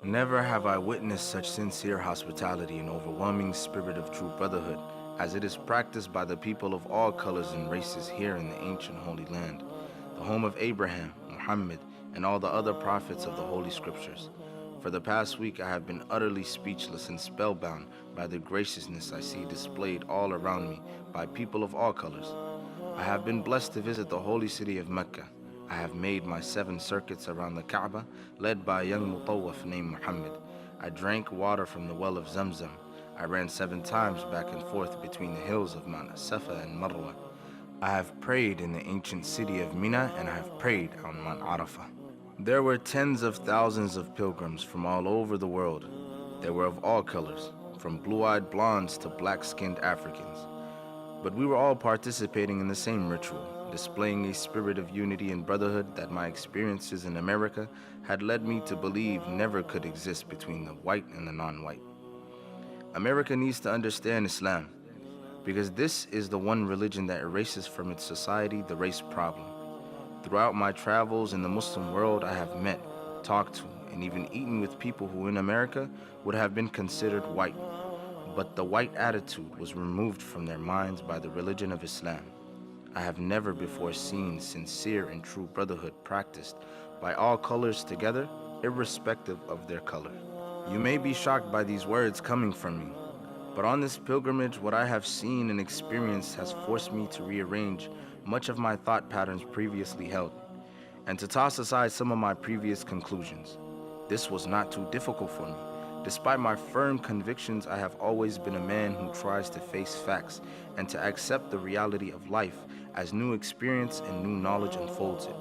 Never have I witnessed such sincere hospitality and overwhelming spirit of true brotherhood as it is practiced by the people of all colors and races here in the ancient Holy Land, the home of Abraham, Muhammad, and all the other prophets of the Holy Scriptures. For the past week, I have been utterly speechless and spellbound by the graciousness I see displayed all around me by people of all colors. I have been blessed to visit the holy city of Mecca. I have made my 7 circuits around the Kaaba, led by a young mutawaf named Muhammad. I drank water from the well of Zamzam. I ran 7 times back and forth between the hills of Mount Safa and Marwa. I have prayed in the ancient city of Mina, and I have prayed on Mount Arafah. There were tens of thousands of pilgrims from all over the world. They were of all colors, from blue-eyed blondes to black-skinned Africans. But we were all participating in the same ritual, displaying a spirit of unity and brotherhood that my experiences in America had led me to believe never could exist between the white and the non-white. America needs to understand Islam, because this is the one religion that erases from its society the race problem. Throughout my travels in the Muslim world, I have met, talked to, and even eaten with people who in America would have been considered white. But the white attitude was removed from their minds by the religion of Islam. I have never before seen sincere and true brotherhood practiced by all colors together, irrespective of their color. You may be shocked by these words coming from me, but on this pilgrimage, what I have seen and experienced has forced me to rearrange much of my thought patterns previously held, and to toss aside some of my previous conclusions. This was not too difficult for me. Despite my firm convictions, I have always been a man who tries to face facts and to accept the reality of life as new experience and new knowledge unfolds it.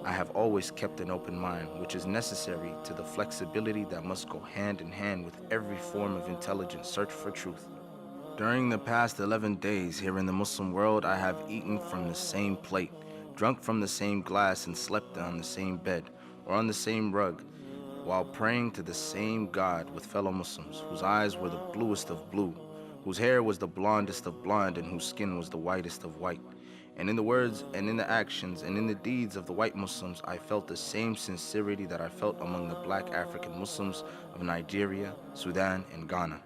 I have always kept an open mind, which is necessary to the flexibility that must go hand in hand with every form of intelligent search for truth. During the past 11 days here in the Muslim world, I have eaten from the same plate, drunk from the same glass, and slept on the same bed or on the same rug, while praying to the same God with fellow Muslims, whose eyes were the bluest of blue, whose hair was the blondest of blonde, and whose skin was the whitest of white. And in the words and in the actions and in the deeds of the white Muslims, I felt the same sincerity that I felt among the black African Muslims of Nigeria, Sudan, and Ghana.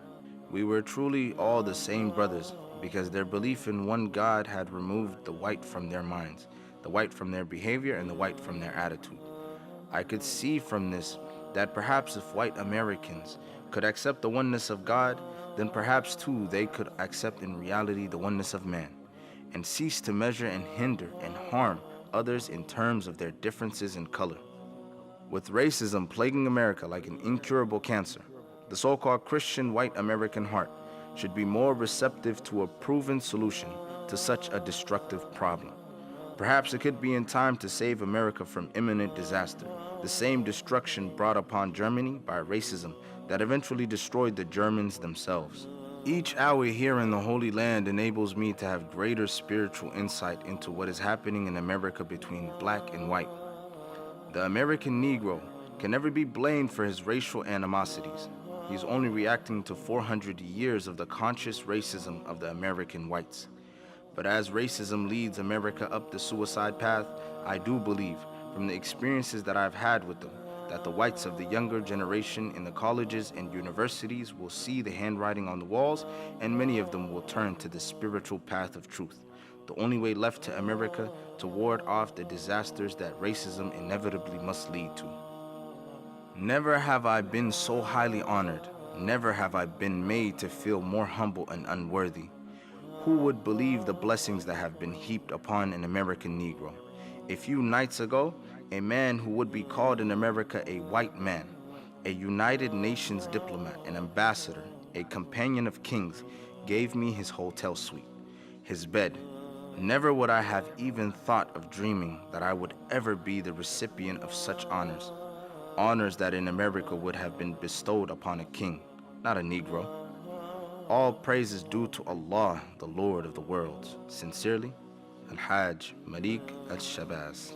We were truly all the same brothers, because their belief in one God had removed the white from their minds, the white from their behavior, and the white from their attitude. I could see from this that perhaps if white Americans could accept the oneness of God, then perhaps too they could accept in reality the oneness of man, and cease to measure and hinder and harm others in terms of their differences in color. With racism plaguing America like an incurable cancer, the so-called Christian white American heart should be more receptive to a proven solution to such a destructive problem. Perhaps it could be in time to save America from imminent disaster, the same destruction brought upon Germany by racism that eventually destroyed the Germans themselves. Each hour here in the Holy Land enables me to have greater spiritual insight into what is happening in America between black and white. The American Negro can never be blamed for his racial animosities. He is only reacting to 400 years of the conscious racism of the American whites. But as racism leads America up the suicide path, I do believe, from the experiences that I've had with them, that the whites of the younger generation in the colleges and universities will see the handwriting on the walls, and many of them will turn to the spiritual path of truth, the only way left to America to ward off the disasters that racism inevitably must lead to. Never have I been so highly honored. Never have I been made to feel more humble and unworthy. Who would believe the blessings that have been heaped upon an American Negro? A few nights ago, a man who would be called in America a white man, a United Nations diplomat, an ambassador, a companion of kings, gave me his hotel suite, his bed. Never would I have even thought of dreaming that I would ever be the recipient of such honors. Honors that in America would have been bestowed upon a king, not a Negro. All praise is due to Allah, the Lord of the worlds. Sincerely, Al-Hajj Malik Al-Shabazz.